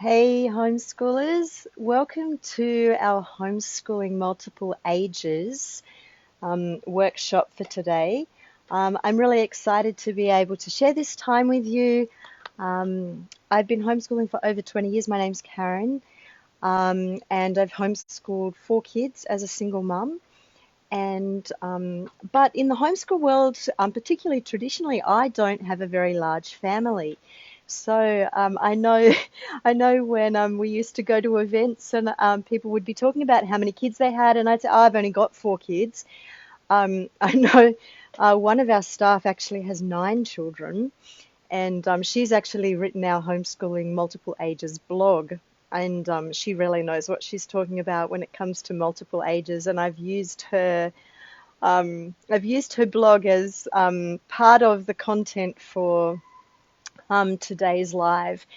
Hey, homeschoolers, welcome to our Homeschooling Multiple Ages workshop for today. I'm really excited to be able to share this time with you. I've been homeschooling for over 20 years. My name's Karen, and I've homeschooled 4 kids as a single mum. But in the homeschool world, particularly traditionally, I don't have a very large family. So I know, I know when we used to go to events and people would be talking about how many kids they had, and I'd say, oh, I've only got 4 kids. I know one of our staff actually has 9 children, and she's actually written our Homeschooling Multiple Ages blog. And she really knows what she's talking about when it comes to multiple ages. And I've used her blog as part of the content for today's live,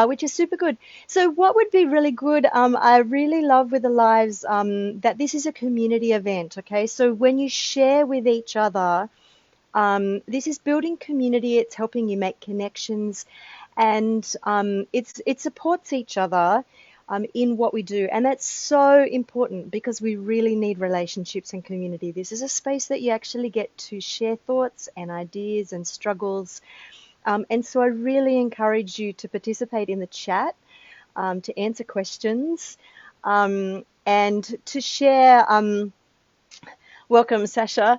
which is super good. So what would be really good, I really love with the lives that this is a community event, okay? So when you share with each other, this is building community, it's helping you make connections, and it supports each other in what we do. And that's so important because we really need relationships and community. This is a space that you actually get to share thoughts and ideas and struggles. And so I really encourage you to participate in the chat, to answer questions, and to share. Welcome, Sasha.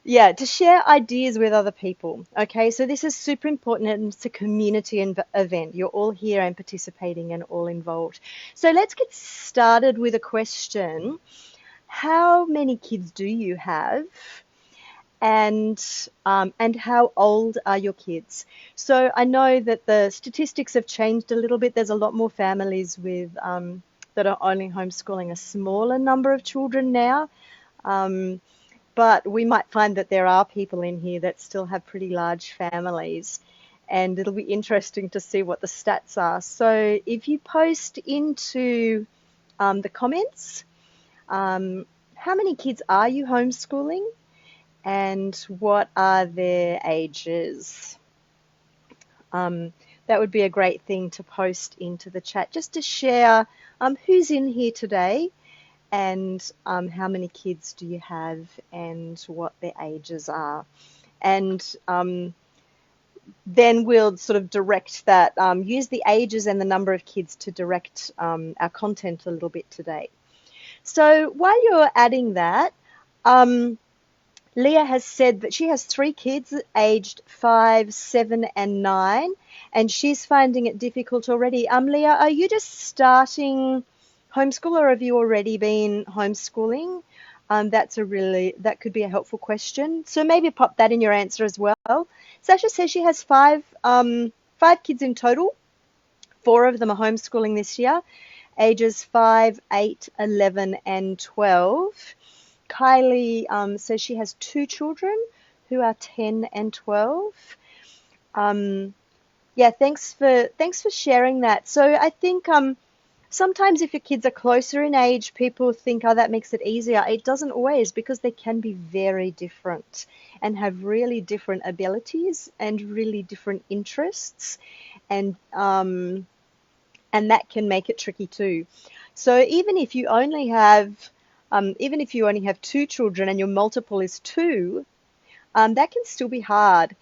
Yeah, to share ideas with other people. Okay, so this is super important and it's a community event. You're all here and participating and all involved. So let's get started with a question. How many kids do you have? And how old are your kids? So I know that the statistics have changed a little bit. There's a lot more families with that are only homeschooling a smaller number of children now. Um, but we might find that there are people in here that still have pretty large families, and it'll be interesting to see what the stats are. So if you post into the comments, how many kids are you homeschooling and what are their ages? That would be a great thing to post into the chat just to share who's in here today and how many kids do you have and what their ages are. And then we'll sort of direct that, use the ages and the number of kids to direct our content a little bit today. So while you're adding that, Leah has said that she has 3 kids aged 5, 7, and 9, and she's finding it difficult already. Leah, are you just starting homeschool or have you already been homeschooling? That could be a helpful question. So maybe pop that in your answer as well. Sasha says she has 5 kids in total. 4 of them are homeschooling this year, ages 5, 8, 11, and 12. Kylie says she has 2 children who are 10 and 12. Yeah, thanks for sharing that. So I think sometimes if your kids are closer in age, people think, oh, that makes it easier. It doesn't always, because they can be very different and have really different abilities and really different interests, and that can make it tricky too. So even if you only have 2 children and your multiple is 2, that can still be hard.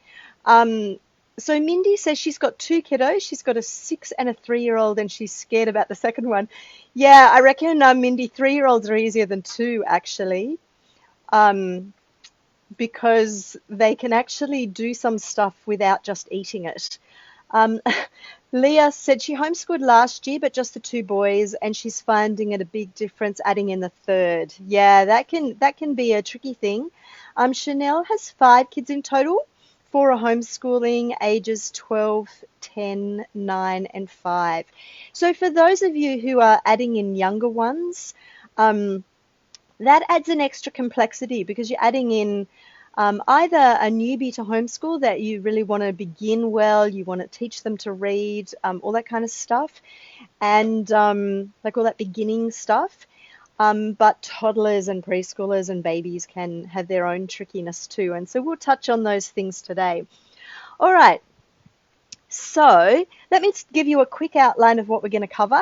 So Mindy says she's got 2 kiddos. She's got a 6 and a 3-year-old, and she's scared about the second one. Yeah, I reckon, Mindy, 3-year-olds are easier than 2, actually, because they can actually do some stuff without just eating it. Leah said she homeschooled last year, but just the 2 boys, and she's finding it a big difference adding in the third. Yeah, that can be a tricky thing. Chanel has 5 kids in total. 4 are homeschooling, ages 12, 10, 9, and 5. So for those of you who are adding in younger ones, that adds an extra complexity because you're adding in either a newbie to homeschool that you really want to begin well, you want to teach them to read, all that kind of stuff, and like all that beginning stuff. But toddlers and preschoolers and babies can have their own trickiness too. And so we'll touch on those things today. All right. So let me give you a quick outline of what we're going to cover,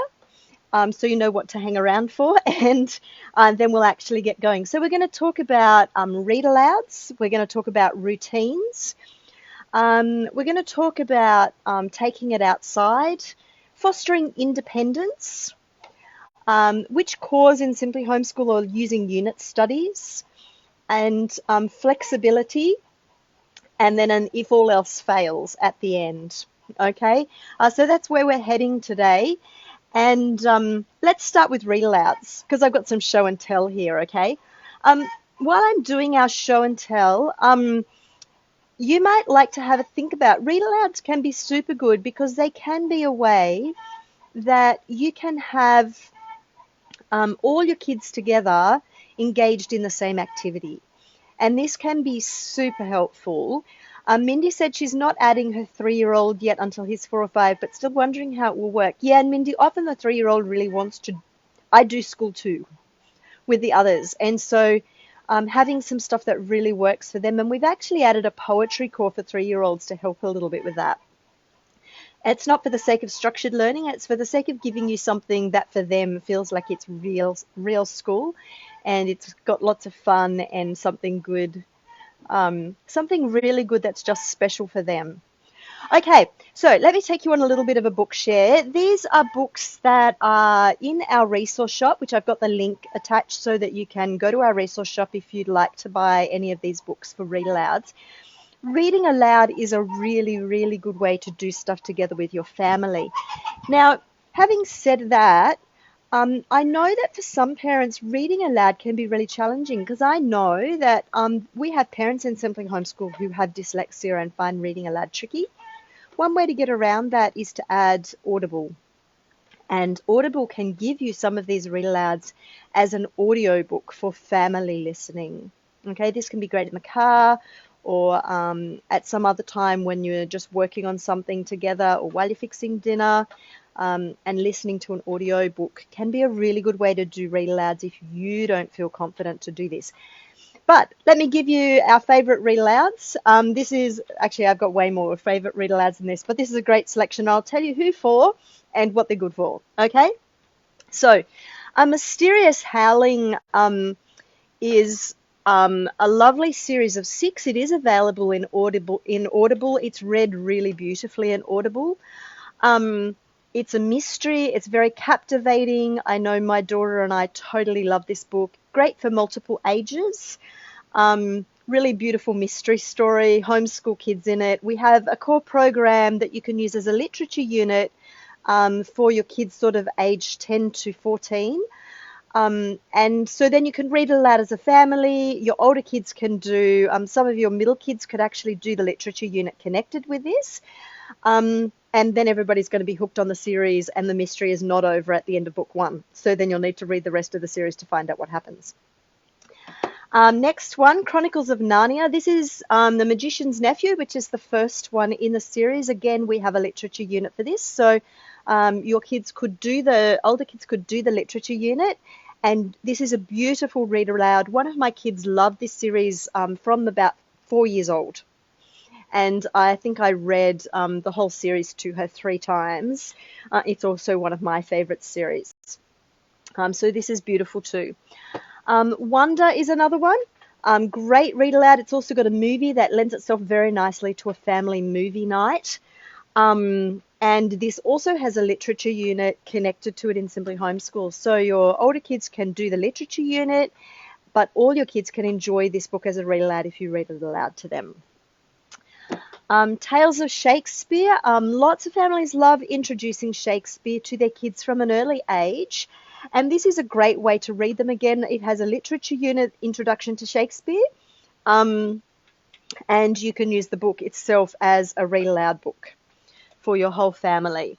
so you know what to hang around for, and then we'll actually get going. So we're going to talk about read alouds. We're going to talk about routines. We're going to talk about taking it outside, fostering independence, which cause in Simply Homeschool or using unit studies, and flexibility, and then an if all else fails at the end. Okay, so that's where we're heading today. And let's start with read alouds because I've got some show and tell here, okay? While I'm doing our show and tell, you might like to have a think about read alouds can be super good because they can be a way that you can have all your kids together engaged in the same activity. And this can be super helpful. Mindy said she's not adding her 3-year-old yet until he's 4 or 5, but still wondering how it will work. Yeah, and Mindy, often the 3-year-old really wants to. I do school too with the others. And so having some stuff that really works for them. And we've actually added a poetry core for 3-year-olds to help a little bit with that. It's not for the sake of structured learning, it's for the sake of giving you something that for them feels like it's real school, and it's got lots of fun and something good, something really good that's just special for them. Okay, so let me take you on a little bit of a book share. These are books that are in our resource shop, which I've got the link attached so that you can go to our resource shop if you'd like to buy any of these books for read alouds. Reading aloud is a really, really good way to do stuff together with your family. Now, having said that, I know that for some parents, reading aloud can be really challenging because I know that we have parents in Simply Homeschool who have dyslexia and find reading aloud tricky. One way to get around that is to add Audible. And Audible can give you some of these read alouds as an audio book for family listening. Okay, this can be great in the car or at some other time when you're just working on something together or while you're fixing dinner, and listening to an audio book can be a really good way to do read alouds if you don't feel confident to do this. But let me give you our favourite read alouds. This is actually, I've got way more favourite read alouds than this, but this is a great selection. I'll tell you who for and what they're good for. Okay, so A Mysterious Howling is a lovely series of 6. It is available in Audible. It's read really beautifully in Audible. It's a mystery. It's very captivating. I know my daughter and I totally love this book. Great for multiple ages. Really beautiful mystery story. Homeschool kids in it. We have a core program that you can use as a literature unit for your kids sort of age 10 to 14. And so then you can read it aloud as a family. Your older kids can do, some of your middle kids could actually do the literature unit connected with this. And then everybody's going to be hooked on the series and the mystery is not over at the end of book 1. So then you'll need to read the rest of the series to find out what happens. Next one, Chronicles of Narnia. This is The Magician's Nephew, which is the first one in the series. Again, we have a literature unit for this. So your kids could do older kids could do the literature unit. And this is a beautiful read aloud. One of my kids loved this series from about 4 years old. And I think I read the whole series to her 3 times. It's also one of my favourite series. So this is beautiful too. Wonder is another one. Great read aloud. It's also got a movie that lends itself very nicely to a family movie night. And this also has a literature unit connected to it in Simply Homeschool. So your older kids can do the literature unit, but all your kids can enjoy this book as a read aloud if you read it aloud to them. Tales of Shakespeare. Lots of families love introducing Shakespeare to their kids from an early age. And this is a great way to read them again. It has a literature unit, Introduction to Shakespeare. And you can use the book itself as a read aloud book for your whole family.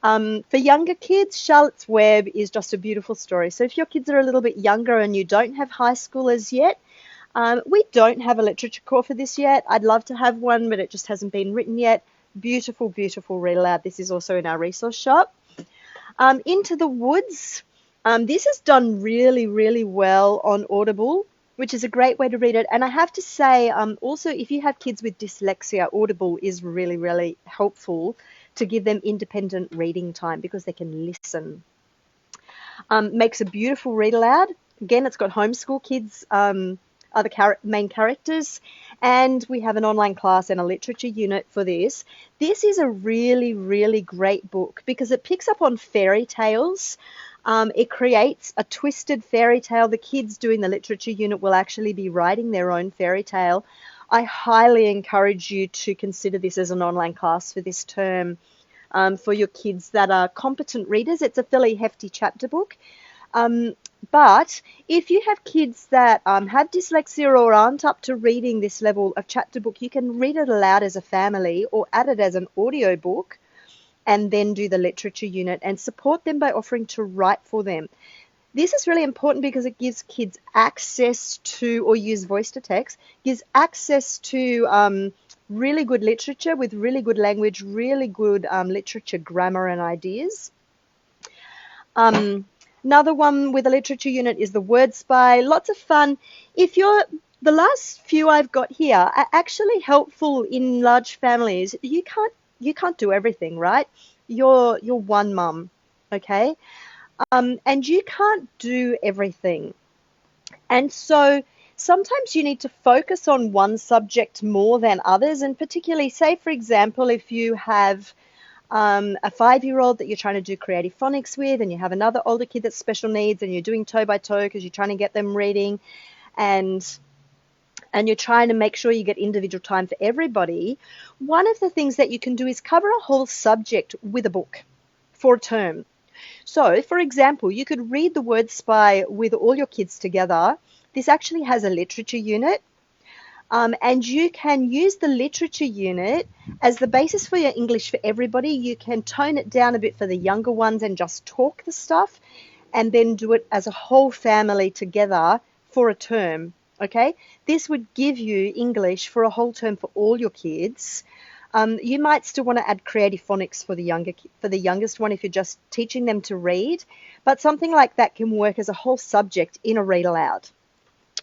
For younger kids, Charlotte's Web is just a beautiful story. So if your kids are a little bit younger and you don't have high schoolers yet, we don't have a literature core for this yet. I'd love to have one, but it just hasn't been written yet. Beautiful, beautiful read aloud. This is also in our resource shop. Into the Woods. This is done really, really well on Audible. which is a great way to read it. And I have to say, also, if you have kids with dyslexia, Audible is really, really helpful to give them independent reading time because they can listen. Makes a beautiful read aloud. Again, it's got homeschool kids, are the main characters, and we have an online class and a literature unit for this. This is a really, really great book because it picks up on fairy tales. It creates a twisted fairy tale. The kids doing the literature unit will actually be writing their own fairy tale. I highly encourage you to consider this as an online class for this term, for your kids that are competent readers. It's a fairly hefty chapter book. But if you have kids that have dyslexia or aren't up to reading this level of chapter book, you can read it aloud as a family or add it as an audio book and then do the literature unit and support them by offering to write for them. This is really important because it gives kids access to, or use voice to text, gives access to really good literature with really good language, really good literature grammar and ideas. Another one with a literature unit is the Word Spy. Lots of fun. The last few I've got here are actually helpful in large families. You can't do everything, right? You're one mum, okay? And you can't do everything. And so sometimes you need to focus on one subject more than others. And particularly, say, for example, if you have a 5-year-old that you're trying to do creative phonics with, and you have another older kid that's special needs, and you're doing toe by toe because you're trying to get them reading, and you're trying to make sure you get individual time for everybody, one of the things that you can do is cover a whole subject with a book for a term. So, for example, you could read the Word Spy with all your kids together. This actually has a literature unit. And you can use the literature unit as the basis for your English for everybody. You can tone it down a bit for the younger ones and just talk the stuff, and then do it as a whole family together for a term. Okay, this would give you English for a whole term for all your kids. You might still want to add creative phonics for the youngest one if you're just teaching them to read, but something like that can work as a whole subject in a read aloud.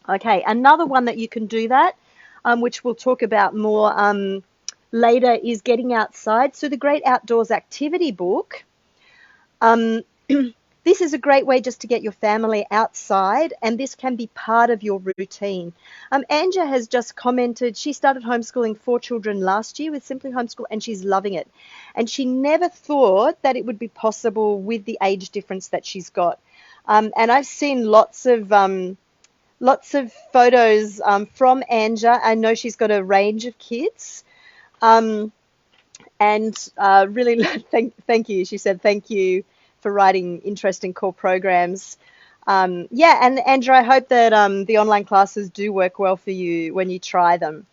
Okay, another one that you can do that, which we'll talk about more later, is getting outside. So the Great Outdoors Activity Book. This is a great way just to get your family outside, and this can be part of your routine. Anja has just commented she started homeschooling 4 children last year with Simply Homeschool, and she's loving it. And she never thought that it would be possible with the age difference that she's got. And I've seen lots of photos from Anja. I know she's got a range of kids. And really thank you. She said thank you for writing interesting core programs. Yeah, and Andrew, I hope that the online classes do work well for you when you try them.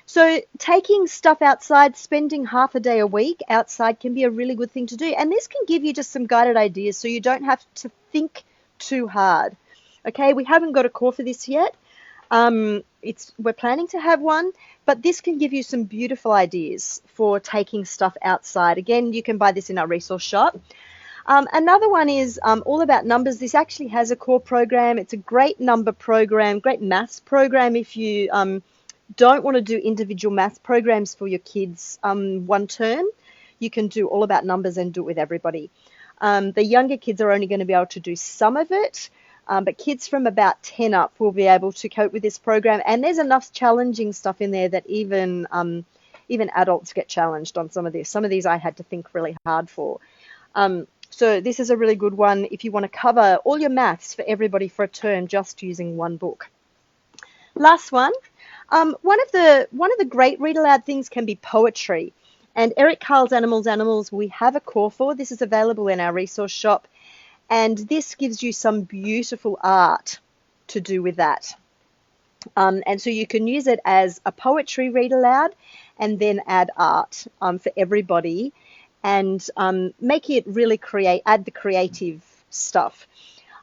So taking stuff outside, spending half a day a week outside can be a really good thing to do. And this can give you just some guided ideas so you don't have to think too hard. Okay, we haven't got a core for this yet. We're planning to have one, but this can give you some beautiful ideas for taking stuff outside. Again, you can buy this in our resource shop. Another one is all about numbers. This actually has a core program. It's a great number program, great maths program if you don't want to do individual maths programs for your kids one term. You can do all about numbers and do it with everybody. The younger kids are only going to be able to do some of it. But kids from about 10 up will be able to cope with this program. And there's enough challenging stuff in there that even adults get challenged on some of this. Some of these I had to think really hard for. So this is a really good one if you want to cover all your maths for everybody for a term just using one book. Last one. One of the great read aloud things can be poetry. And Eric Carle's Animals we have a core for. This is available in our resource shop. And this gives you some beautiful art to do with that. And so you can use it as a poetry read aloud and then add art for everybody and make it really add the creative stuff.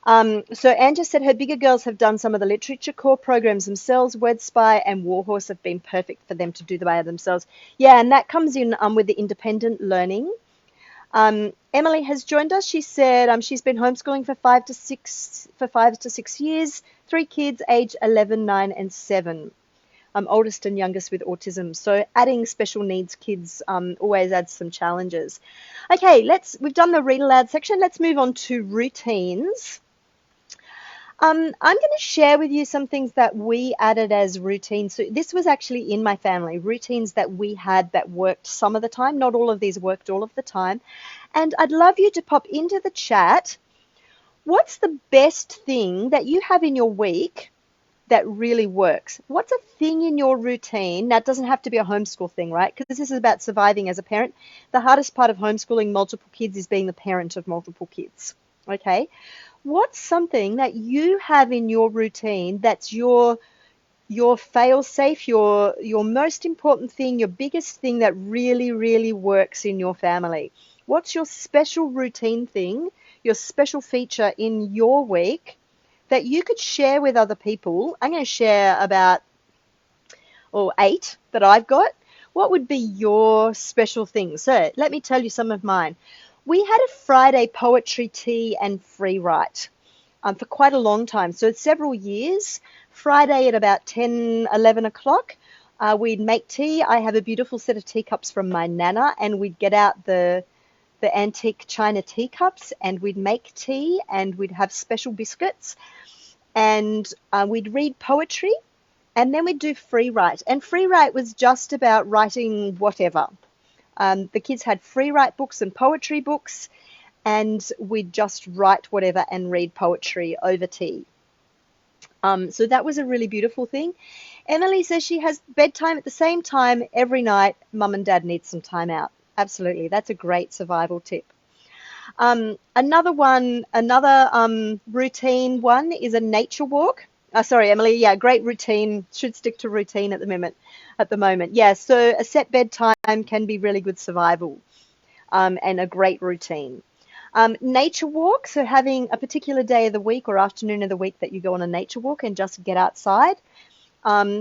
So Anja said her bigger girls have done some of the literature core programs themselves. Word Spy and Warhorse have been perfect for them to do the by themselves. Yeah, and that comes in with the independent learning. Emily has joined us. She said she's been homeschooling for 5 to 6 years. three kids, age 11, 9, and 7. Oldest and youngest with autism. So adding special needs kids always adds some challenges. Okay, we've done the read aloud section. Let's move on to routines. I'm going to share with you some things that we added as routines. So this was actually in my family, routines that we had that worked some of the time. Not all of these worked all of the time. And I'd love you to pop into the chat. What's the best thing that you have in your week that really works? What's a thing in your routine? Now, it doesn't have to be a homeschool thing, right? Because this is about surviving as a parent. The hardest part of homeschooling multiple kids is being the parent of multiple kids. Okay? What's something that you have in your routine that's your fail safe, your most important thing, your biggest thing that really, really works in your family? What's your special routine thing, your special feature in your week that you could share with other people? I'm going to share about 8 that I've got. What would be your special thing? So let me tell you some of mine. We had a Friday poetry tea and free write for quite a long time. So it's several years. Friday at about 10, 11 o'clock, we'd make tea. I have a beautiful set of teacups from my nana, and we'd get out the antique china teacups, and we'd make tea, and we'd have special biscuits, and we'd read poetry, and then we'd do free write. And free write was just about writing whatever. The kids had free write books and poetry books, and we'd just write whatever and read poetry over tea. So that was a really beautiful thing. Emily says she has bedtime at the same time every night. Mum and Dad need some time out. Absolutely. That's a great survival tip. Another routine one is a nature walk. Sorry, Emily. Yeah, great routine. Should stick to routine at the moment. Yeah, so a set bedtime can be really good survival, and a great routine. Nature walk, so having a particular day of the week or afternoon of the week that you go on a nature walk and just get outside.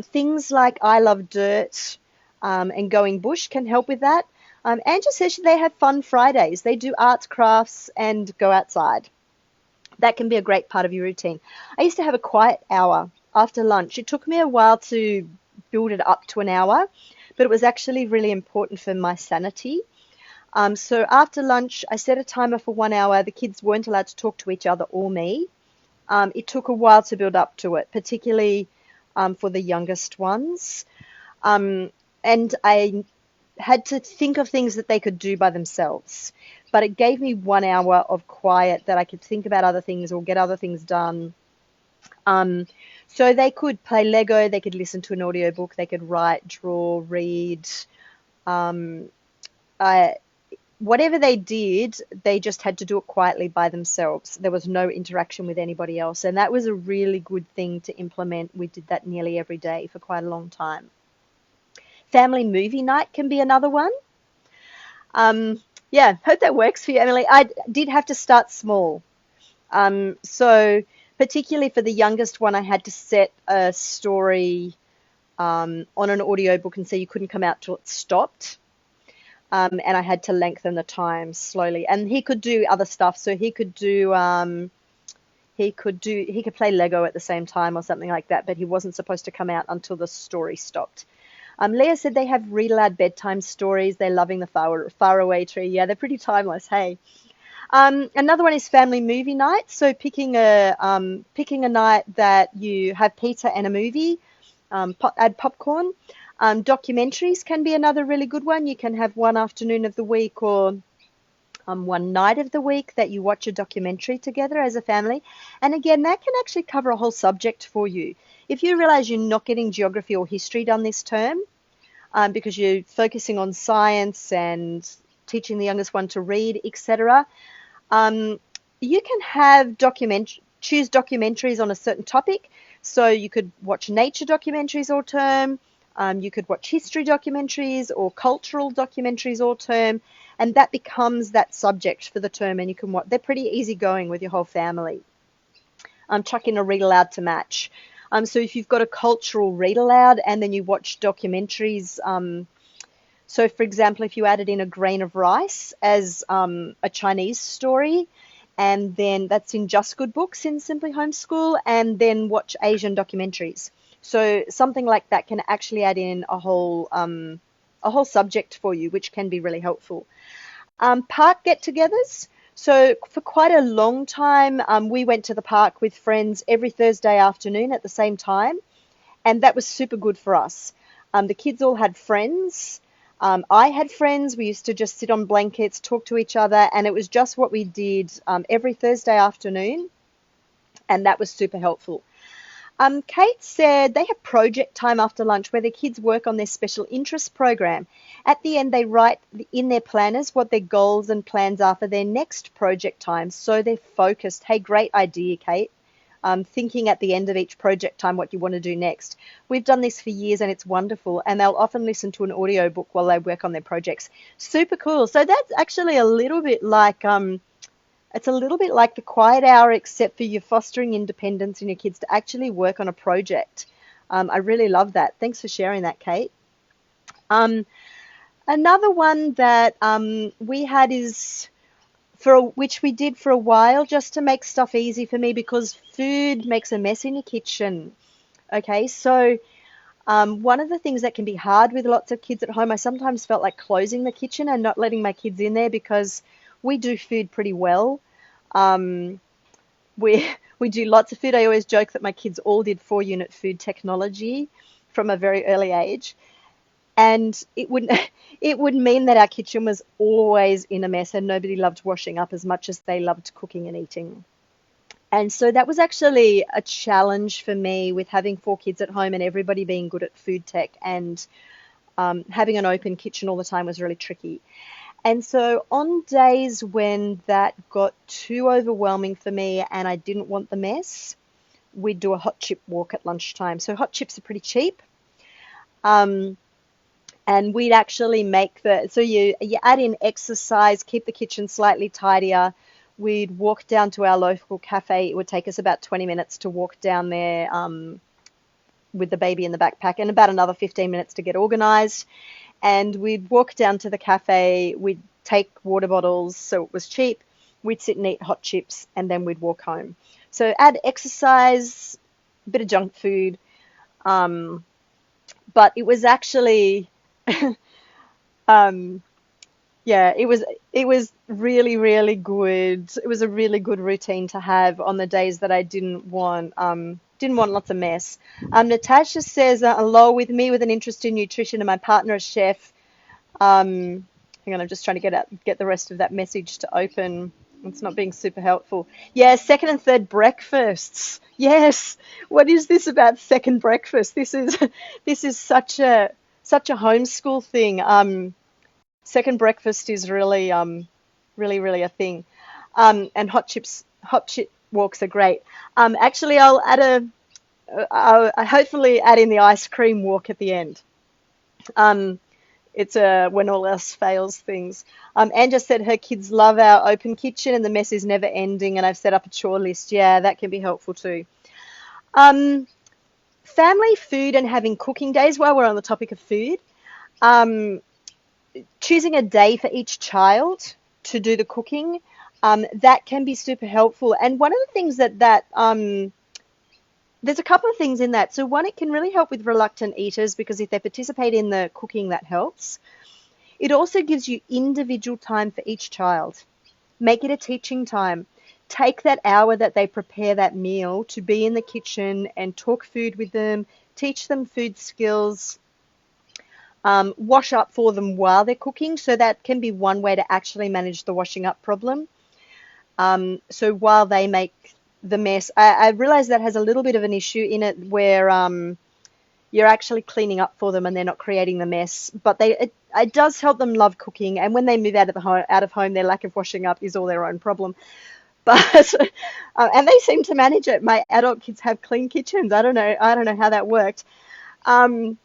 Things like I Love Dirt and Going Bush can help with that. Angela says they have fun Fridays. They do arts, crafts, and go outside. That can be a great part of your routine. I used to have a quiet hour after lunch. It took me a while to build it up to an hour, but it was actually really important for my sanity. So after lunch, I set a timer for 1 hour. The kids weren't allowed to talk to each other or me. It took a while to build up to it, particularly for the youngest ones. And I had to think of things that they could do by themselves. But it gave me 1 hour of quiet that I could think about other things or get other things done. So they could play Lego, they could listen to an audiobook, they could write, draw, read. Whatever they did, they just had to do it quietly by themselves. There was no interaction with anybody else. And that was a really good thing to implement. We did that nearly every day for quite a long time. Family movie night can be another one. Yeah, hope that works for you, Emily. I did have to start small. So particularly for the youngest one, I had to set a story on an audiobook and say you couldn't come out till it stopped. And I had to lengthen the time slowly. And he could do other stuff. So he could play Lego at the same time or something like that, but he wasn't supposed to come out until the story stopped. Leah said they have read aloud bedtime stories. They're loving the faraway tree. Yeah, they're pretty timeless. Hey. Another one is family movie night. So picking a night that you have pizza and a movie, add popcorn. Documentaries can be another really good one. You can have one afternoon of the week or one night of the week that you watch a documentary together as a family. And again, that can actually cover a whole subject for you. If you realize you're not getting geography or history done this term because you're focusing on science and teaching the youngest one to read, etc., you can have choose documentaries on a certain topic. So you could watch nature documentaries all term. You could watch history documentaries or cultural documentaries all term, and that becomes that subject for the term, and you can watch. They're pretty easygoing with your whole family. Chuck in a read aloud to match. So if you've got a cultural read aloud and then you watch documentaries, so for example, if you added in A Grain of Rice as a Chinese story, and then that's in Just Good Books in Simply Homeschool, and then watch Asian documentaries. So something like that can actually add in a whole subject for you, which can be really helpful. Park get-togethers. So for quite a long time, we went to the park with friends every Thursday afternoon at the same time, and that was super good for us. The kids all had friends. I had friends. We used to just sit on blankets, talk to each other, and it was just what we did every Thursday afternoon, and that was super helpful. Kate said they have project time after lunch where the kids work on their special interest program. At the end, they write in their planners what their goals and plans are for their next project time, so they're focused. Hey, great idea, Kate. Thinking at the end of each project time what you want to do next. We've done this for years and it's wonderful, and they'll often listen to an audio book while they work on their projects. Super cool. So that's actually a little bit like it's a little bit like the quiet hour, except for you're fostering independence in your kids to actually work on a project. I really love that. Thanks for sharing that, Kate. Um, Another one that we had is which we did for a while just to make stuff easy for me because food makes a mess in your kitchen. Okay, so one of the things that can be hard with lots of kids at home, I sometimes felt like closing the kitchen and not letting my kids in there because we do food pretty well. Um, we we do lots of food. I always joke that my kids all did 4-unit food technology from a very early age, and it would it would mean that our kitchen was always in a mess and nobody loved washing up as much as they loved cooking and eating. And so that was actually a challenge for me with having 4 kids at home and everybody being good at food tech, and having an open kitchen all the time was really tricky. And so on days when that got too overwhelming for me and I didn't want the mess, we'd do a hot chip walk at lunchtime. So hot chips are pretty cheap. Um, and we'd actually make so you add in exercise, keep the kitchen slightly tidier. We'd walk down to our local cafe. It would take us about 20 minutes to walk down there with the baby in the backpack, and about another 15 minutes to get organized. And we'd walk down to the cafe, we'd take water bottles, so it was cheap. We'd sit and eat hot chips, and then we'd walk home. So add exercise, a bit of junk food, but it was actually um, yeah, it was really, really good. It was a really good routine to have on the days that I didn't want lots of mess. Natasha says, "Lol, with me with an interest in nutrition and my partner a chef." Hang on, I'm just trying to get the rest of that message to open. It's not being super helpful. Yeah, second and third breakfasts. Yes. What is this about second breakfast? This is such a homeschool thing. Second breakfast is really really a thing. And hot chip walks are great. Actually, I'll hopefully add in the ice cream walk at the end. Um, it's a when all else fails things. Anja said her kids love our open kitchen and the mess is never ending, and I've set up a chore list. Yeah, that can be helpful too. Um, Family food and having cooking days, while we're on the topic of food. Um, Choosing a day for each child to do the cooking, that can be super helpful. And one of the things there's a couple of things in that. So one, it can really help with reluctant eaters because if they participate in the cooking, that helps. It also gives you individual time for each child. Make it a teaching time. Take that hour that they prepare that meal to be in the kitchen and talk food with them, teach them food skills, wash up for them while they're cooking. So that can be one way to actually manage the washing up problem. So while they make the mess, I realize that has a little bit of an issue in it where you're actually cleaning up for them and they're not creating the mess. But it does help them love cooking. And when they move out of home, their lack of washing up is all their own problem. But and they seem to manage it. My adult kids have clean kitchens. I don't know how that worked. Um,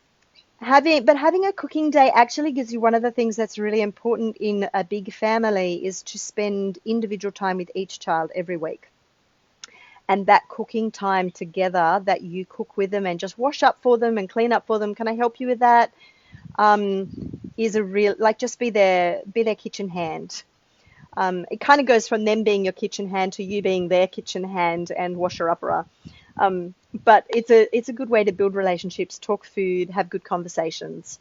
having a cooking day actually gives you one of the things that's really important in a big family is to spend individual time with each child every week. And that cooking time together that you cook with them and just wash up for them and clean up for them. Can I help you with that? Is a real, like, just be their kitchen hand. It kind of goes from them being your kitchen hand to you being their kitchen hand and washer-upper. But it's a good way to build relationships, talk food, have good conversations,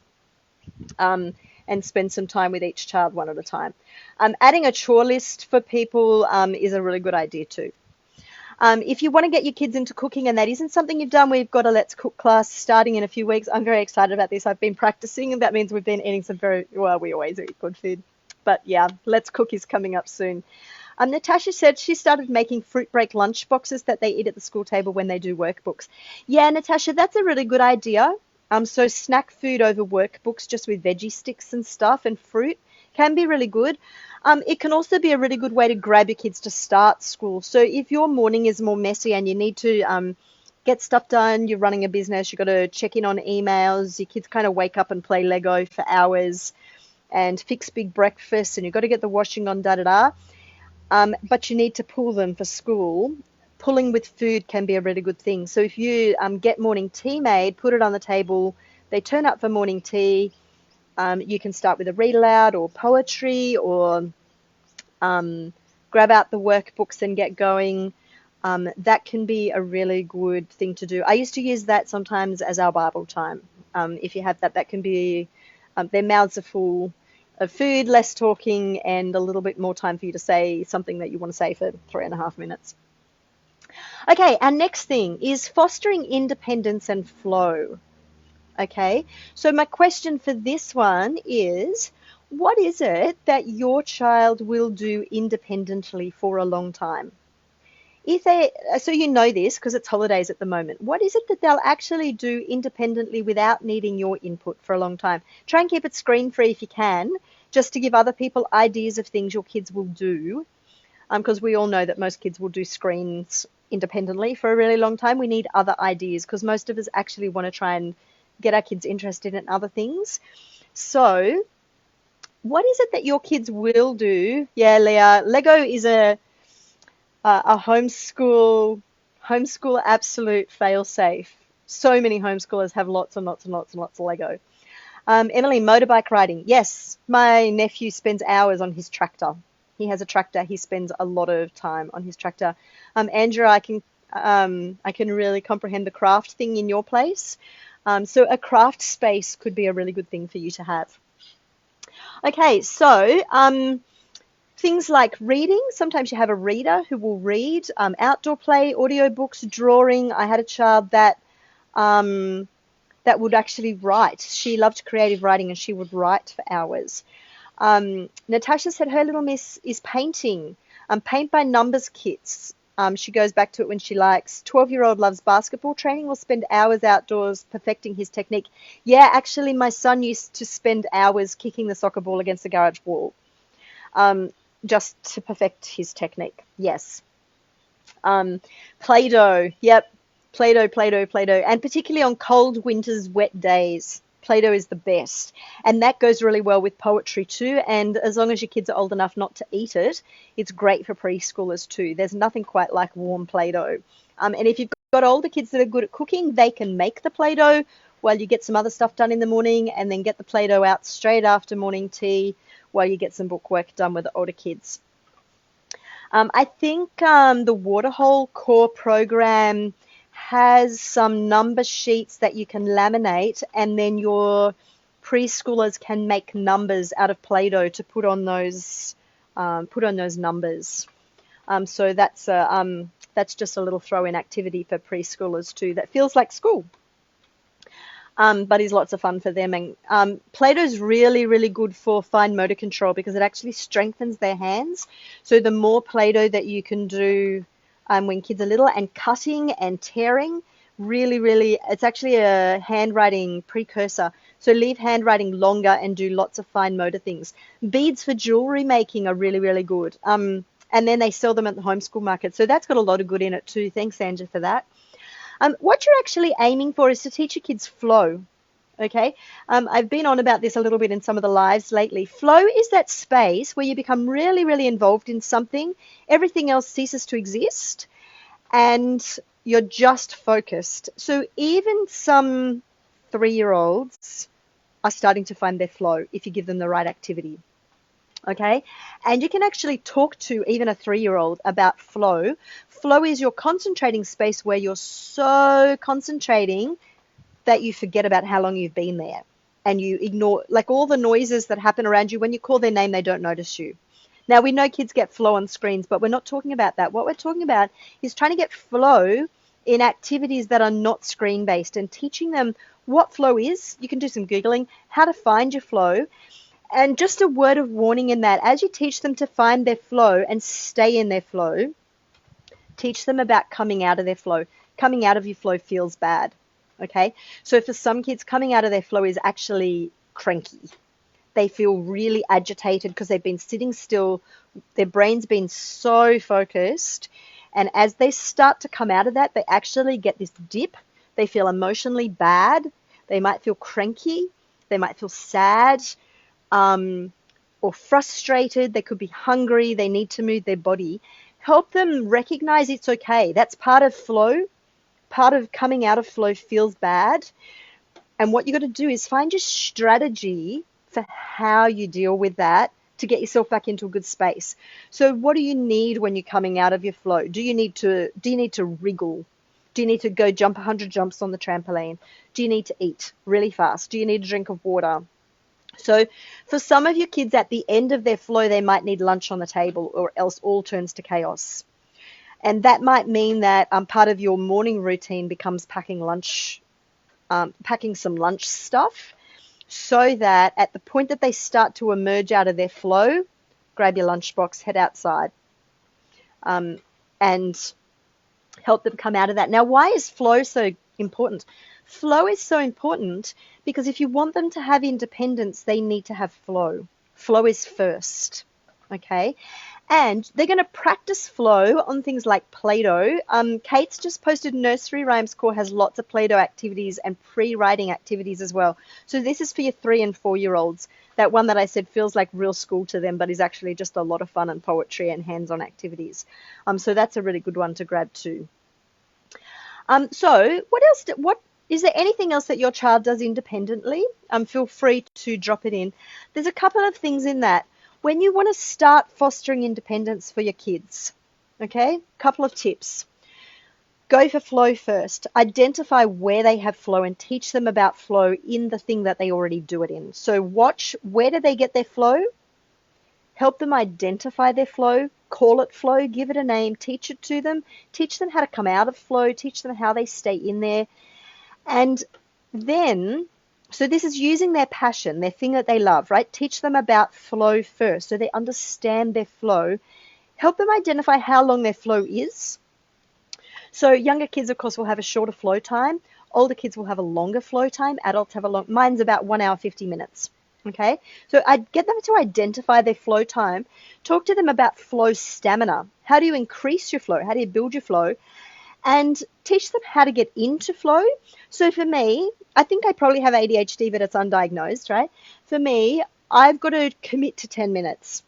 and spend some time with each child one at a time. Adding a chore list for people is a really good idea too. If you want to get your kids into cooking and that isn't something you've done, we've got a Let's Cook class starting in a few weeks. I'm very excited about this. I've been practicing, and that means we've been eating some we always eat good food. But yeah, Let's Cook is coming up soon. Natasha said she started making fruit break lunch boxes that they eat at the school table when they do workbooks. Yeah, Natasha, that's a really good idea. So snack food over workbooks just with veggie sticks and stuff and fruit can be really good. It can also be a really good way to grab your kids to start school. So if your morning is more messy and you need to get stuff done, you're running a business, you've got to check in on emails, your kids kind of wake up and play Lego for hours and fix big breakfasts, and you've got to get the washing on, da-da-da. But you need to pull them for school. Pulling with food can be a really good thing. So if you get morning tea made, put it on the table, they turn up for morning tea, you can start with a read aloud or poetry or grab out the workbooks and get going. That can be a really good thing to do. I used to use that sometimes as our Bible time. If you have that, that can be, their mouths are full of food, less talking, and a little bit more time for you to say something that you want to say for 3.5 minutes. Okay, our next thing is fostering independence and flow. Okay, so my question for this one is, what is it that your child will do independently for a long time? So you know this because it's holidays at the moment. What is it that they'll actually do independently without needing your input for a long time? Try and keep it screen free if you can, just to give other people ideas of things your kids will do. Because we all know that most kids will do screens independently for a really long time. We need other ideas because most of us actually want to try and get our kids interested in other things. So what is it that your kids will do? Yeah, Leah, Lego is a homeschool absolute fail safe. So many homeschoolers have lots and lots and lots and lots of Lego. Emily, motorbike riding. Yes, my nephew spends hours on his tractor. He has a tractor. He spends a lot of time on his tractor. Andrew, I can really comprehend the craft thing in your place. So a craft space could be a really good thing for you to have. Okay, so things like reading. Sometimes you have a reader who will read. Outdoor play, audiobooks, drawing. I had a child that would actually write. She loved creative writing and she would write for hours. Natasha said her little miss is painting. Paint by numbers kits. She goes back to it when she likes. 12-year-old loves basketball training, will spend hours outdoors perfecting his technique. Yeah, actually, my son used to spend hours kicking the soccer ball against the garage wall just to perfect his technique. Yes. Play-Doh. Yep. Play-Doh, Play-Doh, Play-Doh. And particularly on cold winters, wet days. Play-Doh is the best. And that goes really well with poetry too. And as long as your kids are old enough not to eat it, it's great for preschoolers too. There's nothing quite like warm Play-Doh. And if you've got older kids that are good at cooking, they can make the Play-Doh while you get some other stuff done in the morning and then get the Play-Doh out straight after morning tea while you get some book work done with the older kids. I think the Waterhole Core program has some number sheets that you can laminate, and then your preschoolers can make numbers out of Play-Doh to put on those numbers. So that's just a little throw-in activity for preschoolers too. That feels like school, but is lots of fun for them. And Play-Doh is really, really good for fine motor control because it actually strengthens their hands. So the more Play-Doh that you can do when kids are little, and cutting and tearing, really, really, it's actually a handwriting precursor. So leave handwriting longer and do lots of fine motor things. Beads for jewelry making are really, really good. And then they sell them at the homeschool market. So that's got a lot of good in it too. Thanks, Andrew, for that. What you're actually aiming for is to teach your kids flow. Okay, I've been on about this a little bit in some of the lives lately. Flow is that space where you become really, really involved in something. Everything else ceases to exist and you're just focused. So even some 3-year-olds are starting to find their flow if you give them the right activity. Okay, and you can actually talk to even a 3-year-old about flow. Flow is your concentrating space where you're so concentrating that you forget about how long you've been there, and you ignore like all the noises that happen around you. When you call their name, they don't notice you. Now, we know kids get flow on screens, but we're not talking about that. What we're talking about is trying to get flow in activities that are not screen based and teaching them what flow is. You can do some Googling, how to find your flow. And just a word of warning in that, as you teach them to find their flow and stay in their flow, teach them about coming out of their flow. Coming out of your flow feels bad. Okay. So for some kids, coming out of their flow is actually cranky. They feel really agitated because they've been sitting still. Their brain's been so focused. And as they start to come out of that, they actually get this dip. They feel emotionally bad. They might feel cranky. They might feel sad, or frustrated. They could be hungry. They need to move their body. Help them recognize it's okay. That's part of flow. Part of coming out of flow feels bad. And what you got to do is find your strategy for how you deal with that to get yourself back into a good space. So what do you need when you're coming out of your flow? Do you need to wriggle? Do you need to go jump 100 jumps on the trampoline? Do you need to eat really fast? Do you need a drink of water? So for some of your kids at the end of their flow, they might need lunch on the table, or else all turns to chaos. And that might mean that part of your morning routine becomes packing lunch, packing some lunch stuff, so that at the point that they start to emerge out of their flow, grab your lunchbox, head outside, and help them come out of that. Now, why is flow so important? Flow is so important because if you want them to have independence, they need to have flow. Flow is first, okay? And they're going to practice flow on things like Play-Doh. Kate's just posted Nursery Rhymes Core has lots of Play-Doh activities and pre-writing activities as well. So this is for your 3 and 4-year-olds. That one that I said feels like real school to them, but is actually just a lot of fun and poetry and hands-on activities. So that's a really good one to grab too. So what else? What is there anything else that your child does independently? Feel free to drop it in. There's a couple of things in that. When you want to start fostering independence for your kids, okay, couple of tips. Go for flow first. Identify where they have flow and teach them about flow in the thing that they already do it in. So watch, where do they get their flow? Help them identify their flow, call it flow, give it a name, teach it to them, teach them how to come out of flow, teach them how they stay in there. And then, so this is using their passion, their thing that they love, right? Teach them about flow first so they understand their flow. Help them identify how long their flow is. So younger kids, of course, will have a shorter flow time. Older kids will have a longer flow time. Adults have a long, mine's about 1 hour, 50 minutes. Okay, so I'd get them to identify their flow time. Talk to them about flow stamina. How do you increase your flow? How do you build your flow? And teach them how to get into flow. So for me, I think I probably have ADHD, but it's undiagnosed, right? For me, I've got to commit to 10 minutes.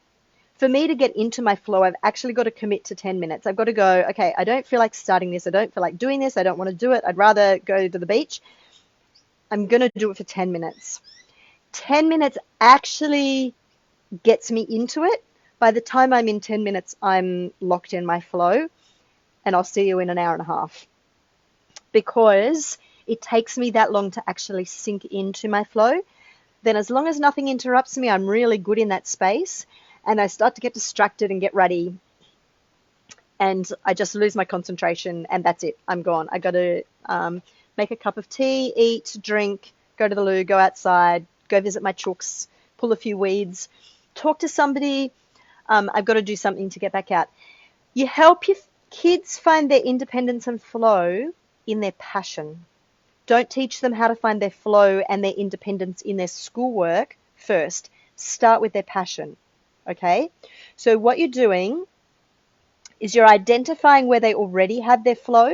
For me to get into my flow, I've actually got to commit to 10 minutes. I've got to go, okay, I don't feel like starting this. I don't feel like doing this. I don't want to do it. I'd rather go to the beach. I'm going to do it for 10 minutes. 10 minutes actually gets me into it. By the time I'm in 10 minutes, I'm locked in my flow, and I'll see you in an hour and a half, because it takes me that long to actually sink into my flow. Then as long as nothing interrupts me, I'm really good in that space, and I start to get distracted and get ready, and I just lose my concentration, and that's it. I'm gone. I got to make a cup of tea, eat, drink, go to the loo, go outside, go visit my chooks, pull a few weeds, talk to somebody. I've got to do something to get back out. You help your kids find their independence and flow in their passion. Don't teach them how to find their flow and their independence in their schoolwork first. Start with their passion, okay? So what you're doing is you're identifying where they already have their flow.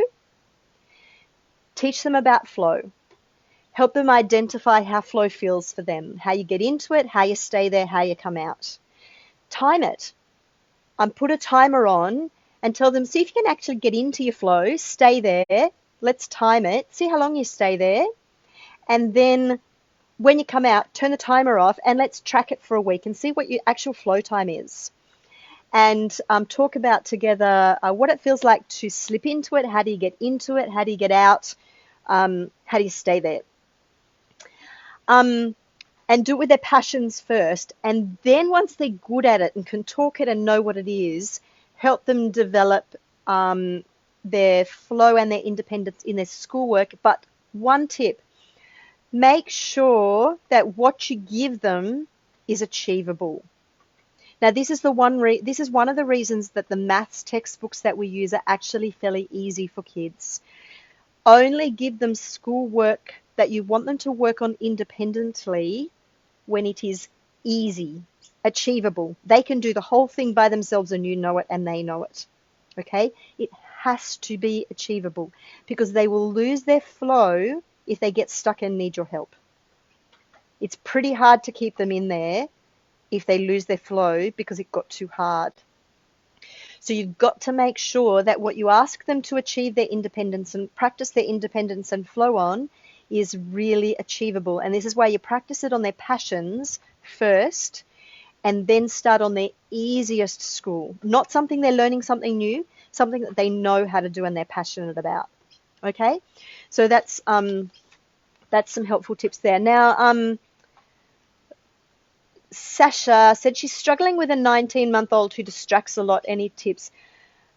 Teach them about flow. Help them identify how flow feels for them, how you get into it, how you stay there, how you come out. Time it. Put a timer on and tell them, see if you can actually get into your flow, stay there, let's time it, see how long you stay there, and then when you come out, turn the timer off and let's track it for a week and see what your actual flow time is. And talk about together what it feels like to slip into it. How do you get into it? How do you get out? How do you stay there? And do it with their passions first. And then once they're good at it and can talk it and know what it is, help them develop their flow and their independence in their schoolwork. But one tip, make sure that what you give them is achievable. Now, this is one of the reasons that the maths textbooks that we use are actually fairly easy for kids. Only give them schoolwork that you want them to work on independently when it is easy, achievable. They can do the whole thing by themselves and you know it and they know it. Okay? It has to be achievable because they will lose their flow if they get stuck and need your help. It's pretty hard to keep them in there if they lose their flow because it got too hard. So you've got to make sure that what you ask them to achieve their independence and practice their independence and flow on is really achievable. And this is why you practice it on their passions first and then start on their easiest school. Not something they're learning something new, something that they know how to do and they're passionate about. Okay? So that's some helpful tips there. Now, Sasha said she's struggling with a 19-month-old who distracts a lot. Any tips?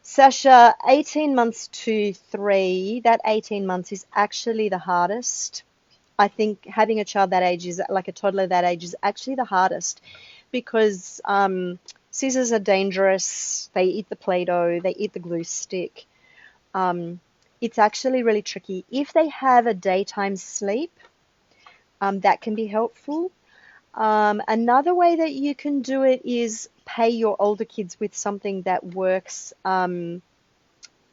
Sasha, 18 months to 3, that 18 months is actually the hardest. I think having a child that age is like a toddler that age is actually the hardest because scissors are dangerous. They eat the Play-Doh. They eat the glue stick. It's actually really tricky. If they have a daytime sleep, that can be helpful. Another way that you can do it is pay your older kids with something that works,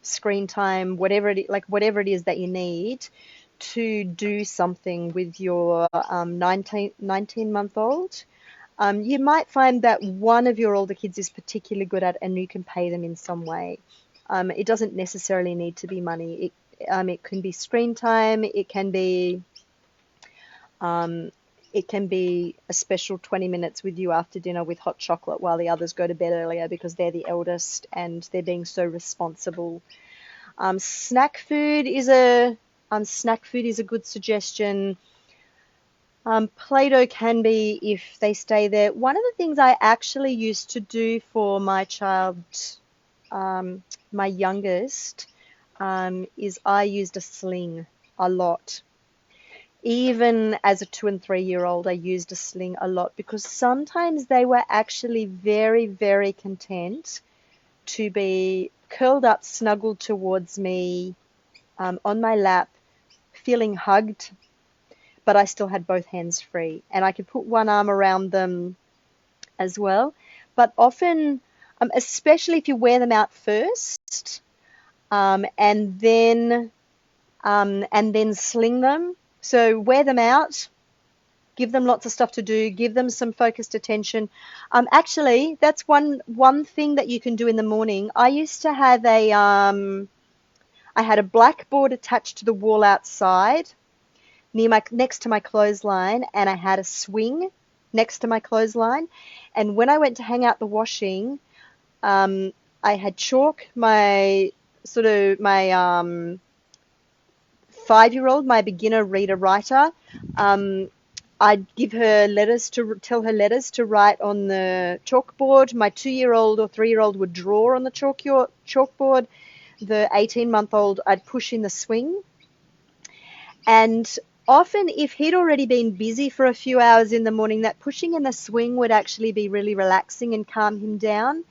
screen time, whatever it is that you need to do something with your 19-month-old. You might find that one of your older kids is particularly good at and you can pay them in some way. It doesn't necessarily need to be money. It can be screen time. It can be a special 20 minutes with you after dinner with hot chocolate while the others go to bed earlier because they're the eldest and they're being so responsible. Snack food is a good suggestion. Play-Doh can be if they stay there. One of the things I actually used to do for my child, my youngest, is I used a sling a lot. Even as a 2 and 3-year-old, I used a sling a lot because sometimes they were actually very, very content to be curled up, snuggled towards me, on my lap, feeling hugged, but I still had both hands free. And I could put one arm around them as well. But often, especially if you wear them out first, and then sling them. So wear them out, give them lots of stuff to do, give them some focused attention. Actually, that's one thing that you can do in the morning. I used to have I had a blackboard attached to the wall outside next to my clothesline, and I had a swing next to my clothesline. And when I went to hang out the washing, I had chalk, my 5-year-old, my beginner reader writer. I'd give her tell her letters to write on the chalkboard. My 2-year-old or 3-year-old would draw on the chalkboard. The 18-month-old, I'd push in the swing. And often, if he'd already been busy for a few hours in the morning, that pushing in the swing would actually be really relaxing and calm him down.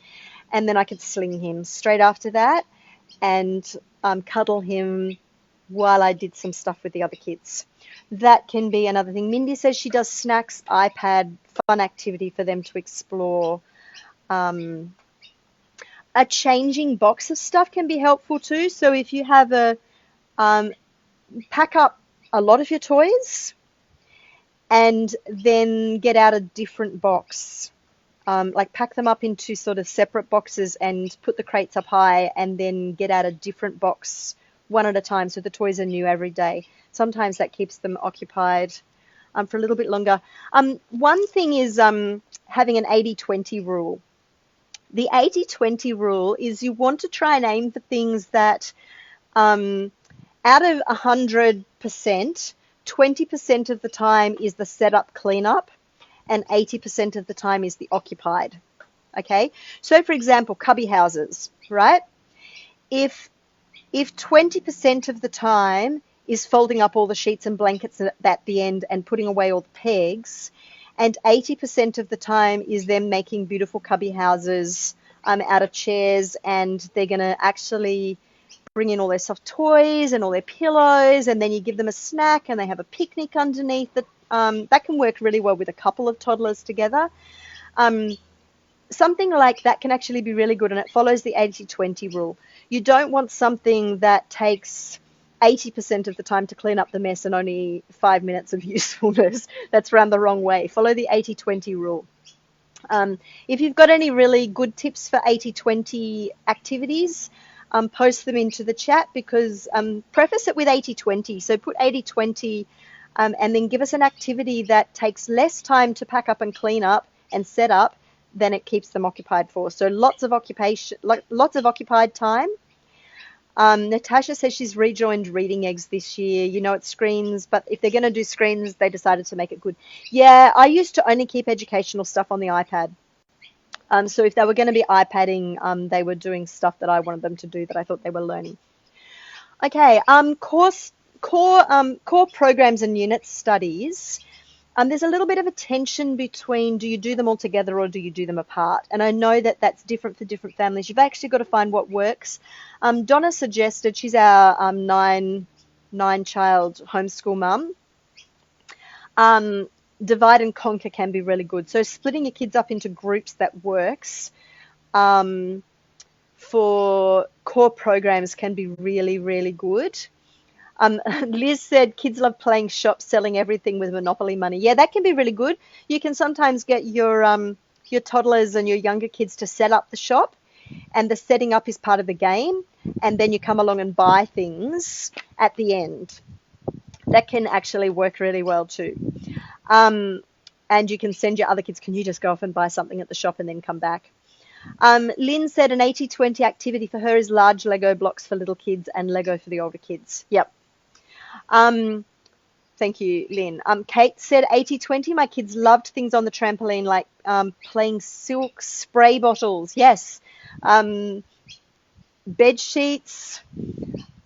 And then I could sling him straight after that and cuddle him while I did some stuff with the other kids. That can be another thing. Mindy says she does snacks, iPad, fun activity for them to explore. A changing box of stuff can be helpful too. So if you have pack up a lot of your toys and then get out a different box. Like pack them up into sort of separate boxes and put the crates up high and then get out a different box one at a time so the toys are new every day. Sometimes that keeps them occupied. for a little bit longer. One thing is having an 80-20 rule. The 80-20 rule is you want to try and aim for things that out of 100%, 20% of the time is the setup cleanup and 80% of the time is the occupied. Okay, so for example, cubby houses, right? If 20% of the time is folding up all the sheets and blankets at the end and putting away all the pegs, and 80% of the time is them making beautiful cubby houses out of chairs, and they're going to actually bring in all their soft toys and all their pillows, and then you give them a snack and they have a picnic underneath. That can work really well with a couple of toddlers together. Something like that can actually be really good, and it follows the 80-20 rule. You don't want something that takes 80% of the time to clean up the mess and only 5 minutes of usefulness. That's run the wrong way. Follow the 80-20 rule. If you've got any really good tips for 80-20 activities, post them into the chat, because preface it with 80-20. So put 80-20 and then give us an activity that takes less time to pack up and clean up and set up than it keeps them occupied for. So lots of occupied time. Natasha says she's rejoined Reading Eggs this year. You know, it's screens, but if they're going to do screens, they decided to make it good. Yeah, I used to only keep educational stuff on the iPad. So if they were going to be iPadding, they were doing stuff that I wanted them to do that I thought they were learning. Okay, core programs and unit studies. There's a little bit of a tension between, do you do them all together or do you do them apart? And I know that that's different for different families. You've actually got to find what works. Donna suggested, she's our nine-child homeschool mum. Divide and conquer can be really good. So splitting your kids up into groups that works for core programs can be really, really good. Liz said kids love playing shop, selling everything with Monopoly money. Yeah, that can be really good. You can sometimes get your toddlers and your younger kids to set up the shop, and the setting up is part of the game, and then you come along and buy things at the end. That can actually work really well too. And you can send your other kids, can you just go off and buy something at the shop and then come back? Lynn said an 80-20 activity for her is large Lego blocks for little kids and Lego for the older kids. Yep. Thank you, Lynn. Kate said 80-20. My kids loved things on the trampoline like playing silk spray bottles. Yes. Bed sheets.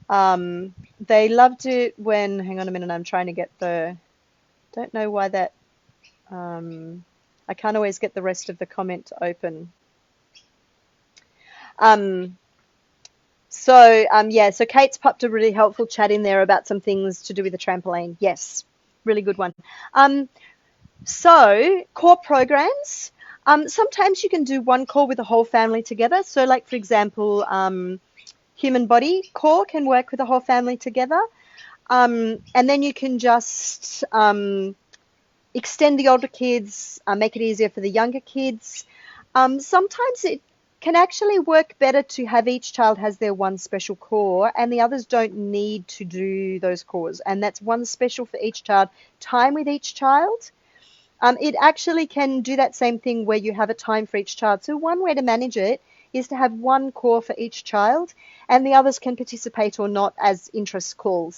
They loved it when, hang on a minute, I'm trying to get don't know why that, I can't always get the rest of the comment open. So Kate's popped a really helpful chat in there about some things to do with the trampoline. Yes, really good one. So core programs, sometimes you can do one core with the whole family together. So like, for example, human body core can work with the whole family together. And then you can just extend the older kids, make it easier for the younger kids. Sometimes it can actually work better to have each child has their one special core and the others don't need to do those cores. And that's one special for each child. Time with each child. It actually can do that same thing where you have a time for each child. So one way to manage it is to have one core for each child and the others can participate or not as interest calls.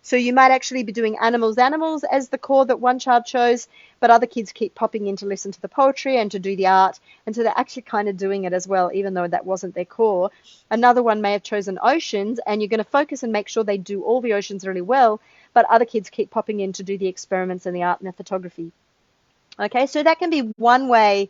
So you might actually be doing animals as the core that one child chose, but other kids keep popping in to listen to the poetry and to do the art. And so they're actually kind of doing it as well, even though that wasn't their core. Another one may have chosen oceans, and you're going to focus and make sure they do all the oceans really well, but other kids keep popping in to do the experiments and the art and the photography. Okay, so that can be one way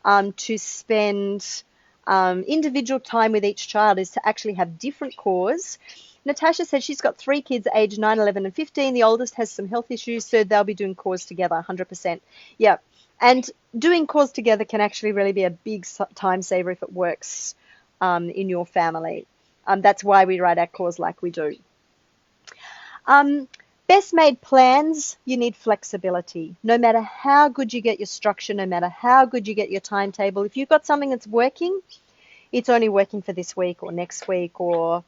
to spend individual time with each child, is to actually have different cores. Natasha said she's got 3 kids aged 9, 11 and 15. The oldest has some health issues, so they'll be doing cores together, 100%. Yeah, and doing cores together can actually really be a big time saver if it works in your family. That's why we write our cores like we do. Best made plans, you need flexibility. No matter how good you get your structure, no matter how good you get your timetable, if you've got something that's working, it's only working for this week or next week or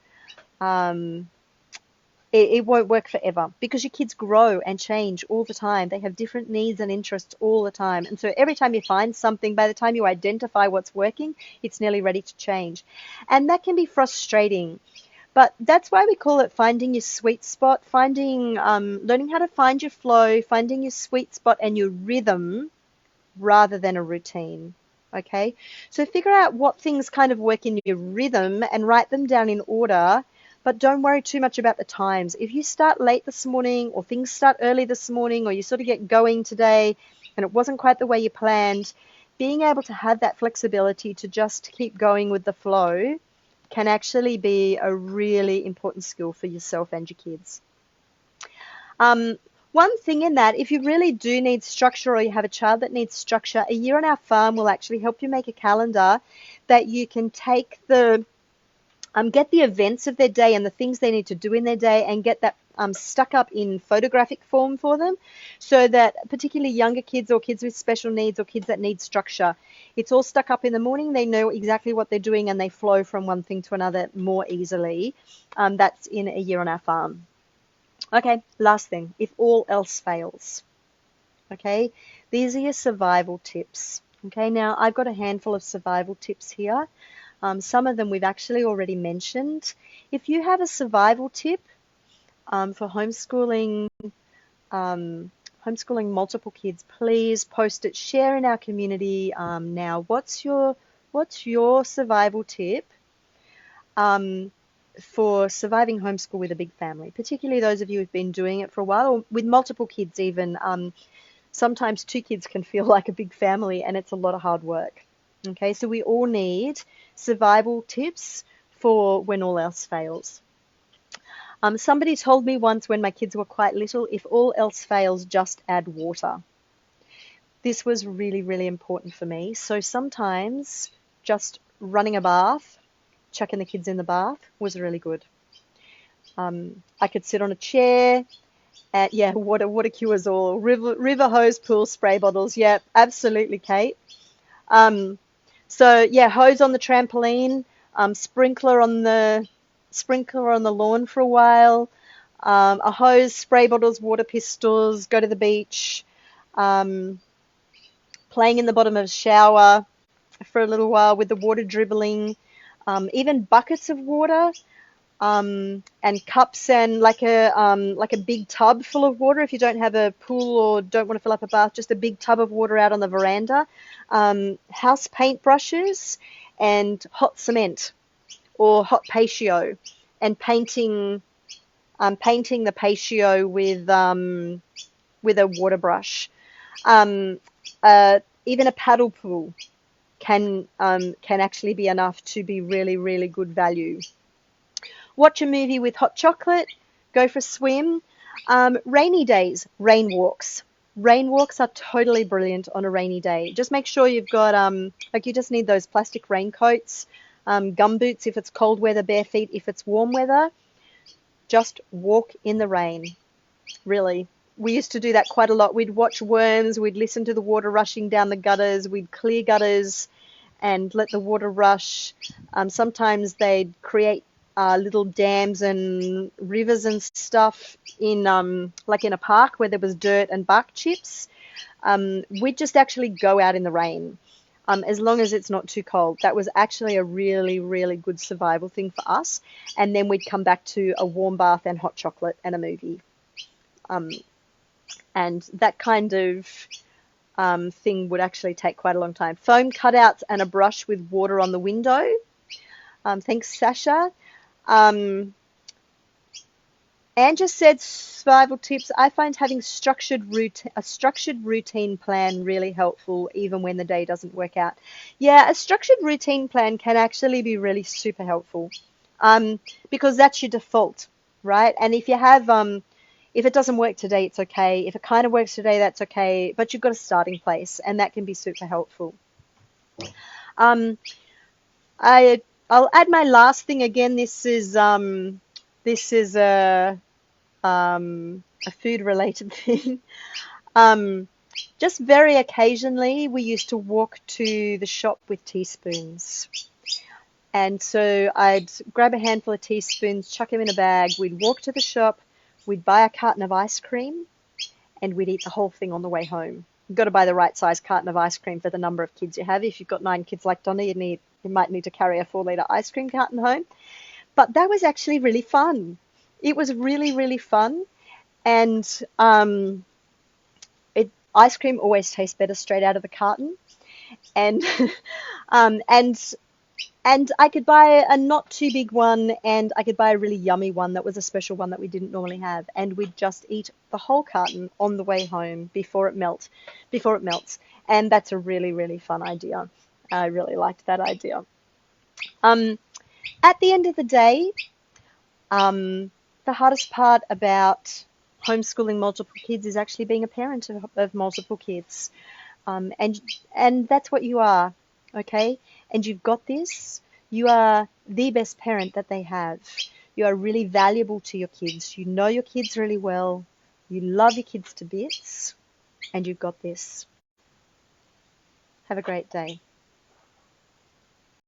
it won't work forever because your kids grow and change all the time. They have different needs and interests all the time. And so every time you find something, by the time you identify what's working, it's nearly ready to change. And that can be frustrating. But that's why we call it finding your sweet spot, learning how to find your flow, finding your sweet spot and your rhythm rather than a routine. Okay, so figure out what things kind of work in your rhythm and write them down in order, but don't worry too much about the times. If you start late this morning or things start early this morning or you sort of get going today and it wasn't quite the way you planned, being able to have that flexibility to just keep going with the flow can actually be a really important skill for yourself and your kids. Um, One thing in that, if you really do need structure or you have a child that needs structure, a year on our farm will actually help you make a calendar that you can take get the events of their day and the things they need to do in their day and get that stuck up in photographic form for them so that particularly younger kids or kids with special needs or kids that need structure, it's all stuck up in the morning. They know exactly what they're doing and they flow from one thing to another more easily. That's in a year on our farm. Okay, last thing, if all else fails. Okay, these are your survival tips. Okay, now I've got a handful of survival tips here. Some of them we've actually already mentioned. If you have a survival tip for homeschooling multiple kids, please post it, share in our community now. What's your survival tip for surviving homeschool with a big family, particularly those of you who've been doing it for a while, or with multiple kids even. Sometimes two kids can feel like a big family and it's a lot of hard work. Okay, so we all need survival tips for when all else fails. Somebody told me once when my kids were quite little, if all else fails, just add water. This was really, really important for me. So sometimes just running a bath, chucking the kids in the bath was really good. I could sit on a chair. Yeah, water cures all. River hose, pool, spray bottles. Yeah, absolutely, Kate. So yeah, hose on the trampoline, sprinkler on the lawn for a while, a hose, spray bottles, water pistols, go to the beach, playing in the bottom of a shower for a little while with the water dribbling, even buckets of water. And cups and like a big tub full of water if you don't have a pool or don't want to fill up a bath, just a big tub of water out on the veranda. House paint brushes and hot cement or hot patio, and painting the patio with a water brush. Um, Even a paddle pool can actually be enough to be really, really good value. Watch a movie with hot chocolate, go for a swim. Rainy days, rain walks. Rain walks are totally brilliant on a rainy day. Just make sure you've got, you just need those plastic raincoats, gum boots if it's cold weather, bare feet if it's warm weather. Just walk in the rain, really. We used to do that quite a lot. We'd watch worms, we'd listen to the water rushing down the gutters, we'd clear gutters and let the water rush. Sometimes they'd create little dams and rivers and stuff in a park where there was dirt and bark chips. We'd just actually go out in the rain as long as it's not too cold. That was actually a really, really good survival thing for us. And then we'd come back to a warm bath and hot chocolate and a movie. And that kind of thing would actually take quite a long time. Foam cutouts and a brush with water on the window. Thanks, Sasha. Anne just said survival tips. I find having a structured routine plan really helpful, even when the day doesn't work out. Yeah, a structured routine plan can actually be really super helpful, because that's your default, right? And if you have, if it doesn't work today, it's okay. If it kind of works today, that's okay. But you've got a starting place, and that can be super helpful. I'll add my last thing again. This is a food related thing. Just very occasionally, we used to walk to the shop with teaspoons. And so I'd grab a handful of teaspoons, chuck them in a bag. We'd walk to the shop, we'd buy a carton of ice cream, and we'd eat the whole thing on the way home. You've got to buy the right size carton of ice cream for the number of kids you have. If you've got 9 kids like Donna, you might need to carry a 4 liter ice cream carton home. But that was actually really fun. It was really, really fun. And ice cream always tastes better straight out of the carton. And um, and and I could buy a not too big one, and I could buy a really yummy one that was a special one that we didn't normally have, and we'd just eat the whole carton on the way home before it melts. And that's a really, really fun idea. I really liked that idea. Um, at the end of the day, the hardest part about homeschooling multiple kids is actually being a parent of multiple kids. Um, and and that's what you are, okay? And you've got this. You are the best parent that they have. You are really valuable to your kids. You know your kids really well. You love your kids to bits, and you've got this. Have a great day.